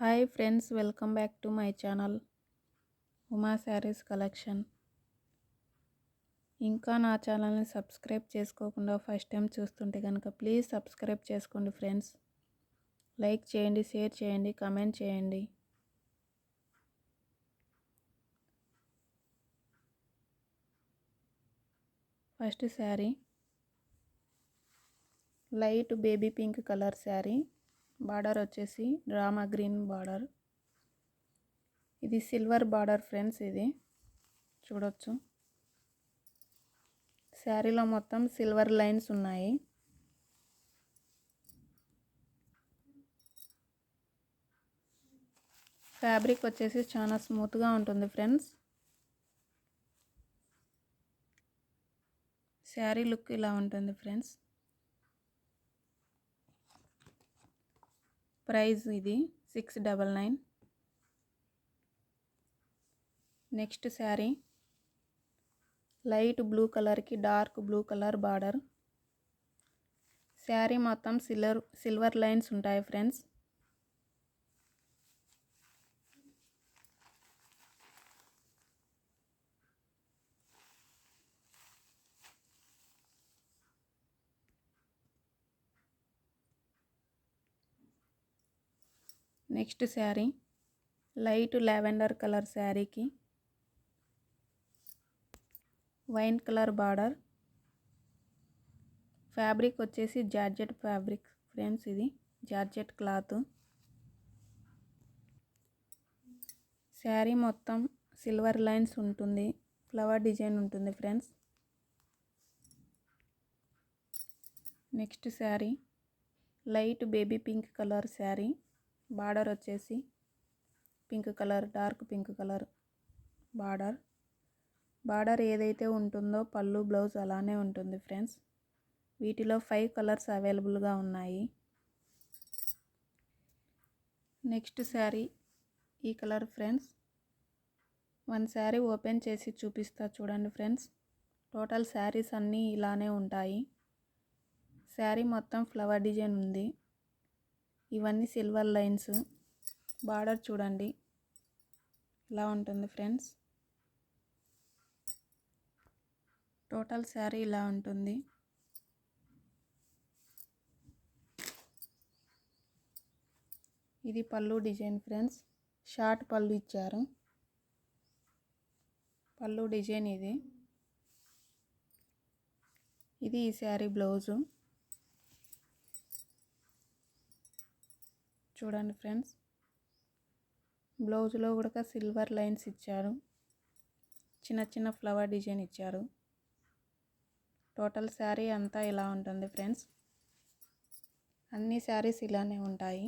Hi friends, welcome back to my channel Uma saris collection. ఇంకా నా ఛానల్ని సబ్స్క్రైబ్ చేసుకోకుండా ఫస్ట్ టైం చూస్తుంటే కనుక ప్లీజ్ సబ్స్క్రైబ్ చేసుకోండి ఫ్రెండ్స్. లైక్ చేయండి, షేర్ చేయండి, కామెంట్ చేయండి. First sari light baby pink colour sari. Border వచ్చేసి డ్రామా గ్రీన్ బార్డర్. ఇది సిల్వర్ బార్డర్ ఫ్రెండ్స్. ఇది చూడొచ్చు. శారీలో మొత్తం సిల్వర్ లైన్స్ ఉన్నాయి. ఫ్యాబ్రిక్ వచ్చేసి చాలా స్మూత్గా ఉంటుంది ఫ్రెండ్స్. శారీ లుక్ ఇలా ఉంటుంది ఫ్రెండ్స్. ప్రైస్ ఇది 699. నెక్స్ట్ శారీ లైట్ బ్లూ కలర్కి dark blue colour border. Sari మొత్తం సిల్వర్ లైన్స్ ఉంటాయి friends. Next sari light lavender colour శారీకి వైన్ కలర్ బార్డర్. ఫ్యాబ్రిక్ వచ్చేసి జార్జెట్ ఫ్యాబ్రిక్ ఫ్రెండ్స్. ఇది జార్జెట్ క్లాత్. శారీ మొత్తం సిల్వర్ లైన్స్ ఉంటుంది, ఫ్లవర్ డిజైన్ ఉంటుంది friends. Next sari light baby pink colour sari. Border వచ్చేసి pink colour, dark pink colour border. Border ఏదైతే ఉంటుందో పళ్ళు బ్లౌజ్ అలానే ఉంటుంది ఫ్రెండ్స్. వీటిలో 5 కలర్స్ అవైలబుల్గా ఉన్నాయి. నెక్స్ట్ శారీ ఈ colour friends. One sari open చేసి చూపిస్తా చూడండి ఫ్రెండ్స్. టోటల్ శారీస్ అన్నీ ఇలానే ఉంటాయి. శారీ మొత్తం ఫ్లవర్ డిజైన్ ఉంది. ఇవన్నీ సిల్వర్ లైన్స్. బార్డర్ చూడండి ఇలా ఉంటుంది ఫ్రెండ్స్. టోటల్ శారీ ఇలా ఉంటుంది. ఇది పళ్ళు డిజైన్ ఫ్రెండ్స్. షార్ట్ పళ్ళు ఇచ్చారు. పళ్ళు డిజైన్ ఇది. ఇది ఈ శారీ బ్లౌజు చూడండి ఫ్రెండ్స్. బ్లౌజ్లో కూడా సిల్వర్ లైన్స్ ఇచ్చారు, చిన్న చిన్న ఫ్లవర్ డిజైన్ ఇచ్చారు. టోటల్ శారీ అంతా ఇలా ఉంటుంది ఫ్రెండ్స్. అన్ని శారీస్ ఇలానే ఉంటాయి.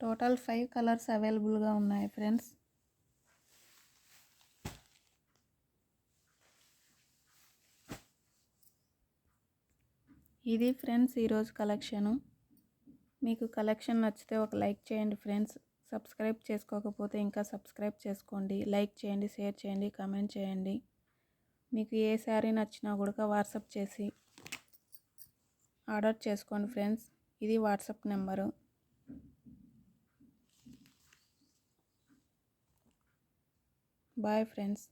టోటల్ 5 కలర్స్ అవైలబుల్గా ఉన్నాయి ఫ్రెండ్స్. ఇది ఫ్రెండ్స్ ఈరోజు కలెక్షను. మీకు కలెక్షన్ నచ్చితే ఒక లైక్ చేయండి ఫ్రెండ్స్. సబ్స్క్రైబ్ చేసుకోకపోతే ఇంకా సబ్స్క్రైబ్ చేసుకోండి. లైక్ చేయండి, షేర్ చేయండి, కామెంట్ చేయండి. మీకు ఏ శారీ నచ్చినా కూడా వాట్సాప్ చేసి ఆర్డర్ చేసుకోండి ఫ్రెండ్స్. ఇది వాట్సాప్ నెంబరు. Bye friends.